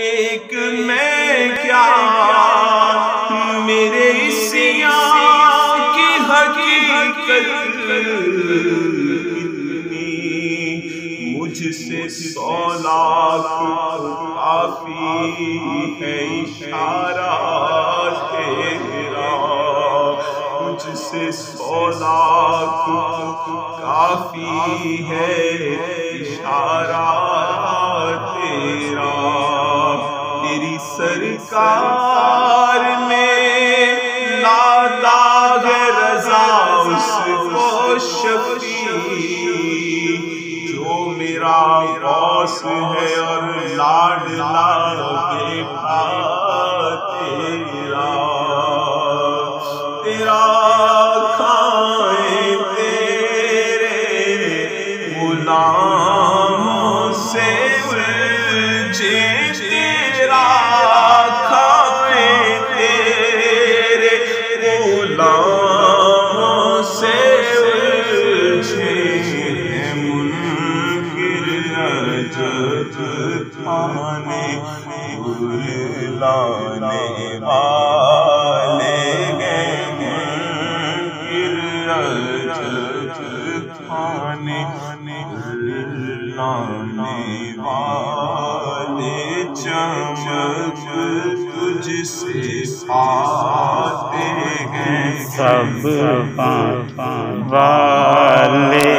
ایک میں کیا میرے سیاں کی حقیقت مجھ سے 100 لاکھ کافی ہے اشارہ تیرا، مجھ سے 100 لاکھ کافی ہے اشارہ تیرا۔ تیری سرکار میں لاتا ہے رضا اس کو شفیع جو میرا غوث ہے اور لاڈلا بیٹا تیرا۔ تیرا کھائیں تیرے غلاموں سے الجھے، تیرا کھائیں تیرے غلاموں سے الجھے، منکر عجب تھانے لانے والے گئے، منکر عجب تھانے لانے والے، چمک تجھ سے آتے ہیں سب والے۔